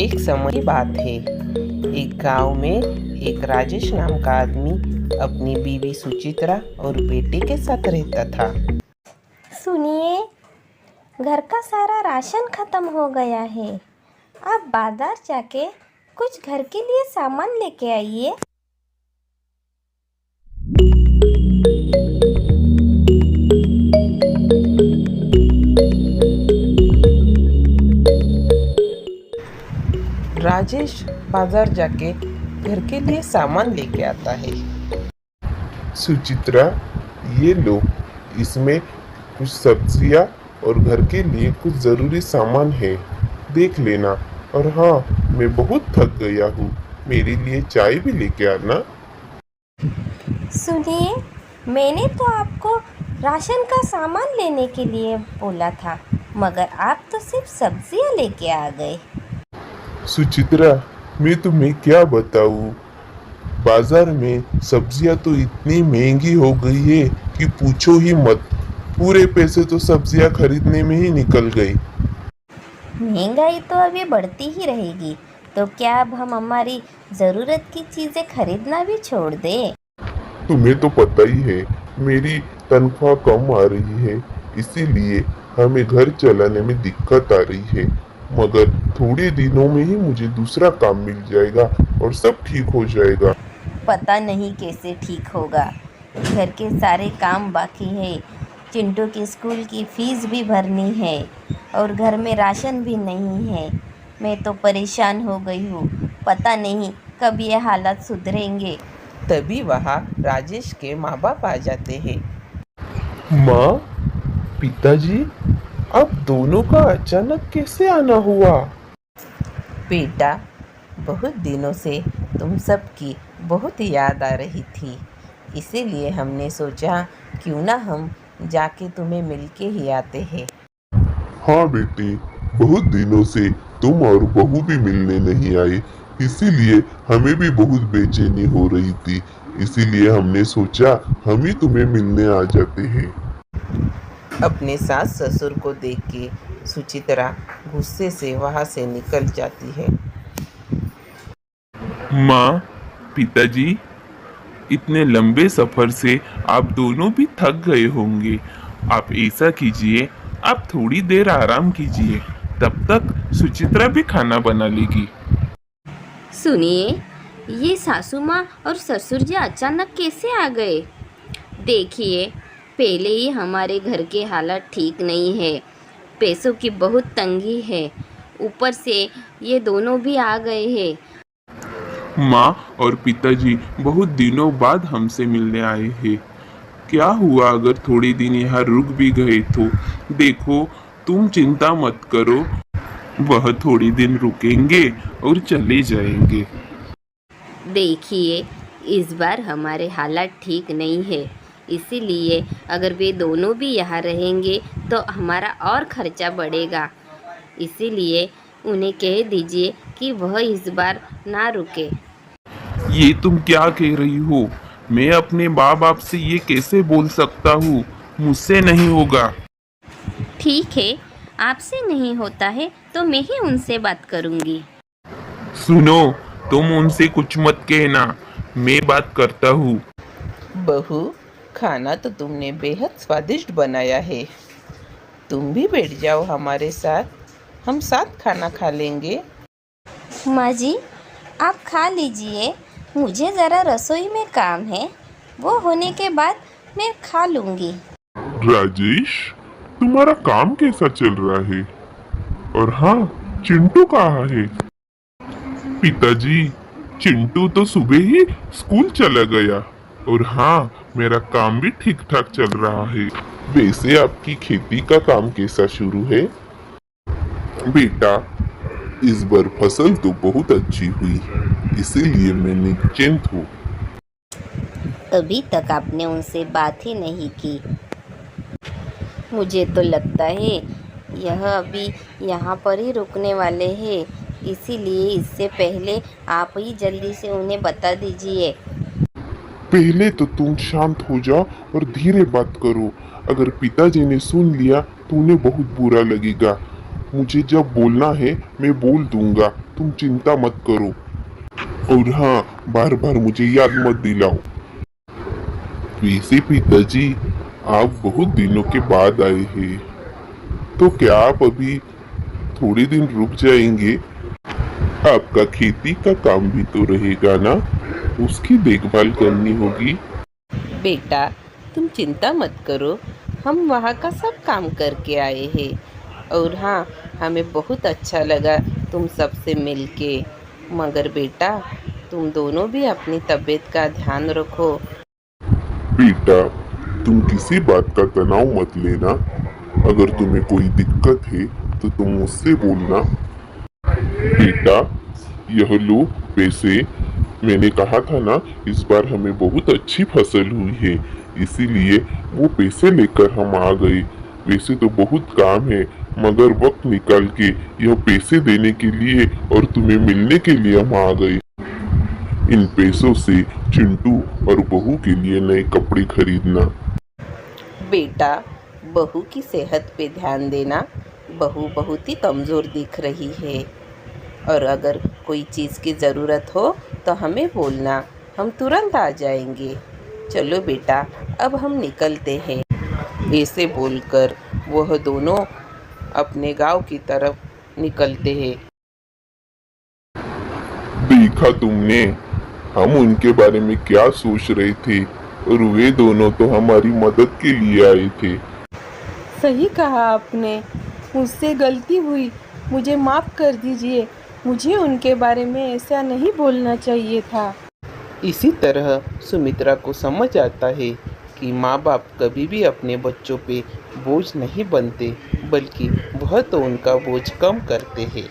एक समय की बात है। एक गांव में एक राजेश नाम का आदमी अपनी बीवी सुचित्रा और बेटे के साथ रहता था। सुनिए, घर का सारा राशन खत्म हो गया है। आप बाजार जाके कुछ घर के लिए सामान लेके आइए। राजेश बाजार जाके घर के लिए सामान लेके आता है। सुचित्रा, ये लो, इसमें कुछ सब्जियां और घर के लिए कुछ ज़रूरी सामान है, देख लेना। और हाँ, मैं बहुत थक गया हूँ, मेरे लिए चाय भी लेके आना। सुनिए, मैंने तो आपको राशन का सामान लेने के लिए बोला था, मगर आप तो सिर्फ सब्जियां लेके आ गए। सुचित्रा, मैं तुम्हें क्या बताऊँ, बाजार में सब्जियां तो इतनी महंगी हो गई है कि पूछो ही मत। पूरे पैसे तो सब्जियां खरीदने में ही निकल गई। महंगाई तो अभी बढ़ती ही रहेगी, तो क्या अब हम हमारी ज़रूरत की चीज़ें खरीदना भी छोड़ दें? तुम्हें तो पता ही है, मेरी तनख्वाह कम आ रही है, इसीलिए हमें घर चलाने में दिक्कत आ रही है। मगर थोड़े दिनों में ही मुझे दूसरा काम मिल जाएगा और सब ठीक हो जाएगा। पता नहीं कैसे ठीक होगा। घर के सारे काम बाकी है, चिंटू की स्कूल की फीस भी भरनी है और घर में राशन भी नहीं है। मैं तो परेशान हो गई हूँ। पता नहीं कब ये हालात सुधरेंगे। तभी वहाँ राजेश के माँ बाप आ जाते हैं। माँ, पिताजी, आप दोनों का अचानक कैसे आना हुआ? बेटा, बहुत दिनों से तुम सबकी बहुत याद आ रही थी, इसीलिए हमने सोचा क्यों ना हम जाके तुम्हें मिलके ही आते हैं। हाँ बेटी, बहुत दिनों से तुम और बहू भी मिलने नहीं आए, इसीलिए हमें भी बहुत बेचैनी हो रही थी। इसीलिए हमने सोचा हम ही तुम्हें मिलने आ जाते हैं। अपने सास ससुर को देख के सुचित्रा गुस्से से वहाँ से निकल जाती है। माँ, पिताजी, इतने लंबे सफर से आप दोनों भी थक गए होंगे। आप ऐसा कीजिए, आप थोड़ी देर आराम कीजिए, तब तक सुचित्रा भी खाना बना लेगी। सुनिए, ये सासू माँ और ससुर जी अचानक कैसे आ गए? देखिए, पहले ही हमारे घर के हालात ठीक नहीं है, पैसों की बहुत तंगी है, ऊपर से ये दोनों भी आ गए हैं। माँ और पिताजी बहुत दिनों बाद हमसे मिलने आए हैं। क्या हुआ अगर थोड़े दिन यहाँ रुक भी गए तो? देखो, तुम चिंता मत करो, वह थोड़ी दिन रुकेंगे और चले जाएंगे। देखिए, इस बार हमारे हालात ठीक नहीं है, इसीलिए अगर वे दोनों भी यहाँ रहेंगे तो हमारा और खर्चा बढ़ेगा। इसीलिए उन्हें कह दीजिए कि वह इस बार ना रुके। ये तुम क्या कह रही हो? मैं अपने माँ बाप से ये कैसे बोल सकता हूँ? मुझसे नहीं होगा। ठीक है, आपसे नहीं होता है तो मैं ही उनसे बात करूँगी। सुनो, तुम उनसे कुछ मत कहना, मैं बात करता हूँ। बहू, खाना तो तुमने बेहद स्वादिष्ट बनाया है। तुम भी बैठ जाओ हमारे साथ, हम साथ खाना खा लेंगे। माँ जी, आप खा लीजिए, मुझे ज़रा रसोई में काम है, वो होने के बाद मैं खा लूँगी। राजेश, तुम्हारा काम कैसा चल रहा है? और हाँ, चिंटू कहाँ है? पिताजी, चिंटू तो सुबह ही स्कूल चला गया। और हाँ, मेरा काम भी ठीक ठाक चल रहा है। वैसे आपकी खेती का काम कैसा शुरू है? बेटा, इस बार फसल तो बहुत अच्छी हुई, इसीलिए मैं निश्चिंत हूँ। अभी तक आपने उनसे बात ही नहीं की। मुझे तो लगता है यह अभी यहाँ पर ही रुकने वाले हैं, इसीलिए इससे पहले आप ही जल्दी से उन्हें बता दीजिए। पहले तो तुम शांत हो जाओ और धीरे बात करो। अगर पिताजी ने सुन लिया तो उन्हें बहुत बुरा लगेगा। मुझे जब बोलना है मैं बोल दूंगा, तुम चिंता मत करो। और हाँ, बार बार मुझे याद मत दिलाओ। वैसे पिताजी, आप बहुत दिनों के बाद आए हैं, तो क्या आप अभी थोड़े दिन रुक जाएंगे? आपका खेती का काम भी तो रहेगा ना, उसकी देखभाल करनी होगी। बेटा, तुम चिंता मत करो, हम वहाँ का सब काम करके आए हैं। और हाँ, हमें बहुत अच्छा लगा तुम सबसे मिलके। मगर बेटा, तुम दोनों भी अपनी तबीयत का ध्यान रखो। बेटा, तुम किसी बात का तनाव मत लेना। अगर तुम्हें कोई दिक्कत है तो तुम मुझसे बोलना। बेटा, यह लो पैसे। मैंने कहा था ना, इस बार हमें बहुत अच्छी फसल हुई है, इसीलिए वो पैसे लेकर हम आ गए। वैसे तो बहुत काम है, मगर वक्त निकाल के यह पैसे देने के लिए और तुम्हें मिलने के लिए हम आ गए। इन पैसों से चिंटू और बहू के लिए नए कपड़े खरीदना। बेटा, बहू की सेहत पे ध्यान देना। बहू बहुत ही कमज़ोर दिख रही है, और अगर कोई चीज़ की ज़रूरत हो तो हमें बोलना, हम तुरंत आ जाएंगे। चलो बेटा, अब हम निकलते हैं। ऐसे बोलकर वह दोनों अपने गांव की तरफ निकलते हैं। देखा तुमने, हम उनके बारे में क्या सोच रहे थे, और वे दोनों तो हमारी मदद के लिए आए थे। सही कहा आपने, मुझसे गलती हुई, मुझे माफ़ कर दीजिए। मुझे उनके बारे में ऐसा नहीं बोलना चाहिए था। इसी तरह सुमित्रा को समझ आता है कि माँ बाप कभी भी अपने बच्चों पे बोझ नहीं बनते, बल्कि वह तो उनका बोझ कम करते हैं।